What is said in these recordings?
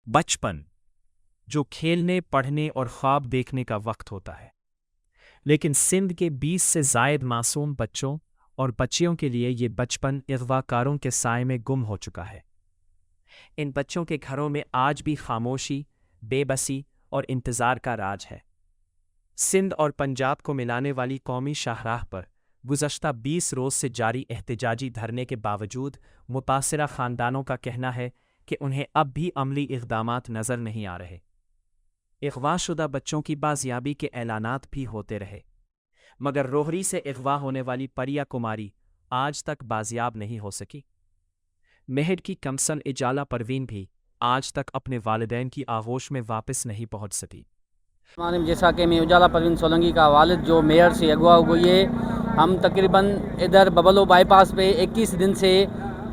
बचपन, जो खेलने, पढ़ने और ख्वाब देखने का वक्त होता है, लेकिन सिंध के 20 से ज़ायद मासूम बच्चों और बच्चियों के लिए ये बचपन अगवाकारों के साए में गुम हो चुका है। इन बच्चों के घरों में आज भी खामोशी, बेबसी और इंतज़ार का राज है। सिंध और पंजाब को मिलाने वाली कौमी शाहराह पर गुज़श्ता 20 रोज़ से जारी एहतजाजी धरने के बावजूद मुतासिरा ख़ानदानों का कहना है कि उन्हें अब भी अमली इक़दामात नज़र नहीं आ रहे। अगवाशुदा बच्चों की बाजियाबी के ऐलानात भी होते रहे, मगर रोहरी से अगवा होने वाली परिया कुमारी आज तक बाजियाब नहीं हो सकी। मेहर की कमसन इजाला परवीन भी आज तक अपने वालिदैन की आगोश में वापस नहीं पहुंच सकी। जैसा कि मैं उजाला परवीन सोलंकी का वालिद जो मेयर से अगवा हुई है, हम तकरीबन इधर बबलो बाईपास पे 21 दिन से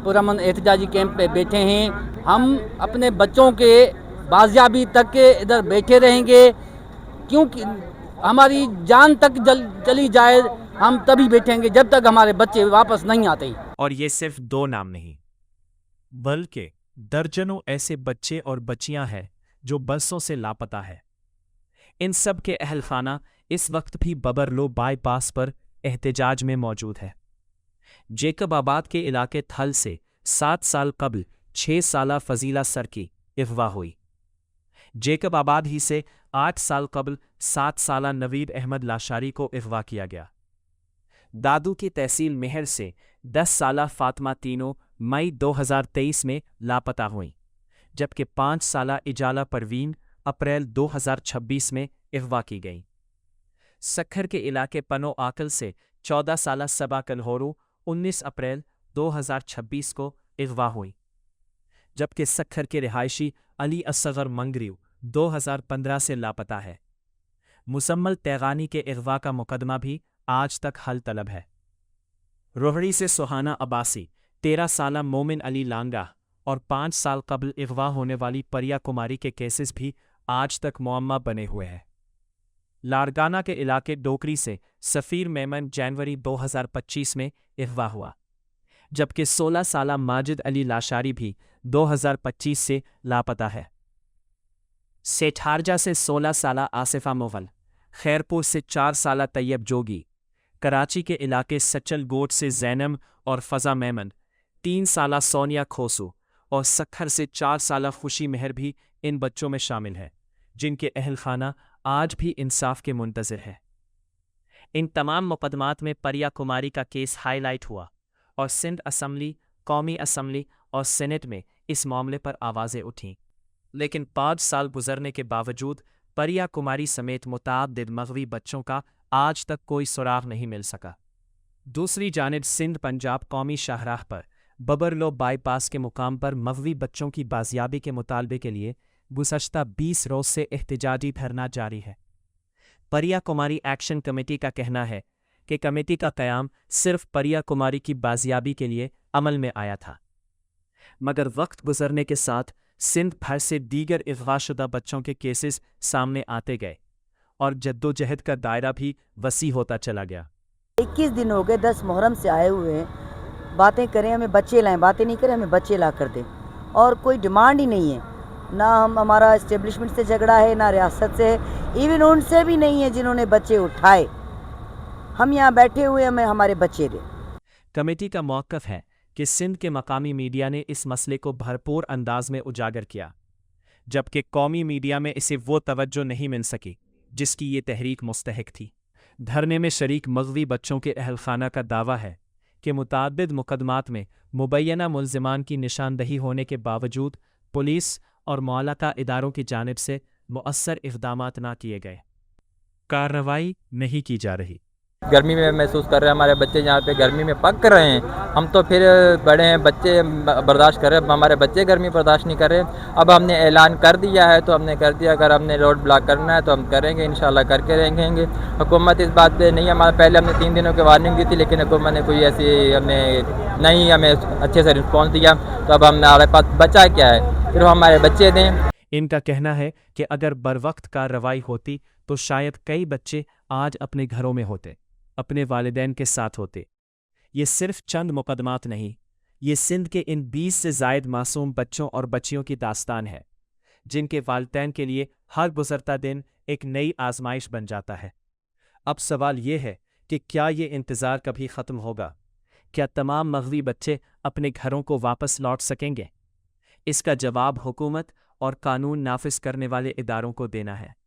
पुरअमन एहतजाजी कैंप पे बैठे हैं। हम अपने बच्चों के बाजियाबी तक के इधर बैठे रहेंगे, क्योंकि हमारी जान तक चली जाए हम तभी बैठेंगे जब तक हमारे बच्चे वापस नहीं आते। और ये सिर्फ 2 नाम नहीं, बल्कि दर्जनों ऐसे बच्चे और बच्चियां हैं जो बरसों से लापता है। इन सब के अहल खाना इस वक्त भी बबरलो बाईपास पर एहतजाज में मौजूद है। जेकब आबाद के इलाके थल से 7 साल कबल 6 साला फजीला सर की अगवा हुई। जेकब आबाद ही से 8 साल कबल 7 साला नवीद अहमद लाशारी को अगवा किया गया। दादू की तहसील मेहर से 10 साला फातिमा तीनों मई 2023 में लापता हुई, जबकि 5 साला इजाला परवीन अप्रैल 2026 में अगवा की गई। सखर के इलाके पनो आकल से 14 साला सबा कलहोरू 19 अप्रैल 2026 को अगवा हुई, जबकि सखर के रिहायशी अली असगर मंगरीव 2015 से लापता है। मुसम्मल तैगानी के अगवा का मुकदमा भी आज तक हल तलब है। रोहड़ी से सुहाना अब्बासी, 13 साला मोमिन अली लांगा और 5 साल कबल अगवा होने वाली परिया कुमारी के केसेस भी आज तक मुअम्मा बने हुए हैं। लारगाना के इलाके डोकरी से सफ़ीर मेमन जनवरी 2025 में अगवा हुआ, जबकि 16 साला माजिद अली लाशारी भी 2025 से लापता है। सेठारजा से 16 साला आसिफा मुगल, खैरपुर से 4 साला तैयब जोगी, कराची के इलाके सचल गोट से जैनम और फ़ज़ा मेमन, 3 साला सोनिया खोसू और सखर से 4 साला खुशी मेहर भी इन बच्चों में शामिल है, जिनके अहल खाना आज भी इंसाफ के मुंतज़िर है। इन तमाम मुकदमात में परिया कुमारी का केस हाईलाइट हुआ और सिंध असम्बली, कौमी असम्बली और सेनेट में इस मामले पर आवाज़ें उठीं, लेकिन 5 साल गुजरने के बावजूद परिया कुमारी समेत मुतअद्दिद मग़वी बच्चों का आज तक कोई सुराग नहीं मिल सका। दूसरी जानिब सिंध पंजाब कौमी शाहराह पर बबरलो बाईपास के मुकाम पर मग़वी बच्चों की बाजियाबी के मुतालबे के लिए गुज़श्ता 20 रोज़ से एहतजाजी धरना जारी है। परिया कुमारी एक्शन कमेटी का कहना है कि कमेटी का क़याम सिर्फ परिया कुमारी की बाजियाबी के लिए अमल में आया था, मगर वक्त गुजरने के साथ सिंध भर से दीगर अगवाशुदा बच्चों के केसेस सामने आते गए और जद्दोजहद का दायरा भी वसी होता चला गया। 21 दिन हो गए 10 मुहर्रम से आए हुए हैं, बातें करें हमें बच्चे लाएं, बातें नहीं करें हमें बच्चे ला कर दें, और कोई डिमांड ही नहीं है। ना हमारा इस्टेब्लिशमेंट से झगड़ा है, ना रियासत से है, इवन उनसे भी नहीं है जिन्होंने बच्चे उठाए। हम यहाँ बैठे हुए हमें हमारे बच्चे दें। कमेटी का मौक़िफ़ है कि सिंध के मकामी मीडिया ने इस मसले को भरपूर अंदाज में उजागर किया, जबकि कौमी मीडिया में इसे वो तवज्जो नहीं मिल सकी जिसकी ये तहरीक मुस्तहिक थी। धरने में शरीक मग़वी बच्चों के अहल खाना का दावा है कि मुतअद्दिद मुकदमात में मुबैयना मुल्ज़िमान की निशानदही होने के बावजूद पुलिस और मुअल्लक़ा इदारों की जानिब से मुअस्सर इक़दामात ना किए गए, कार्रवाई नहीं की जा रही। गर्मी में महसूस कर रहे हैं हमारे बच्चे, यहाँ पे गर्मी में पक रहे हैं। हम तो फिर बड़े हैं, बच्चे बर्दाश्त कर रहे हैं, हमारे बच्चे गर्मी बर्दाश्त नहीं कर रहे। अब हमने ऐलान कर दिया है तो हमने कर दिया, अगर हमने रोड ब्लॉक करना है तो हम करेंगे, इंशाल्लाह करके रहेंगे। हुकूमत इस बात पे नहीं, हमारे पहले हमने 3 दिनों की वार्निंग दी थी, लेकिन हुकूमत ने कोई ऐसी हमें अच्छे से रिस्पॉन्स दिया। तो अब हमारे पास बचा क्या है, फिर हमारे बच्चे दें। इनका कहना है कि अगर बरवक्त कार्रवाई होती तो शायद कई बच्चे आज अपने घरों में होते, अपने वालिदैन के साथ होते। ये सिर्फ चंद मुकदमात नहीं, ये सिंध के इन 20 से ज़ायद मासूम बच्चों और बच्चियों की दास्तान है جن کے والدین کے لیے ہر گزرتا دن ایک نئی آزمائش بن جاتا ہے۔ اب سوال یہ ہے کہ کیا یہ انتظار کبھی ختم ہوگا؟ کیا تمام مغوی بچے اپنے گھروں کو واپس لوٹ سکیں گے؟ اس کا جواب حکومت اور قانون نافذ کرنے والے اداروں کو دینا ہے۔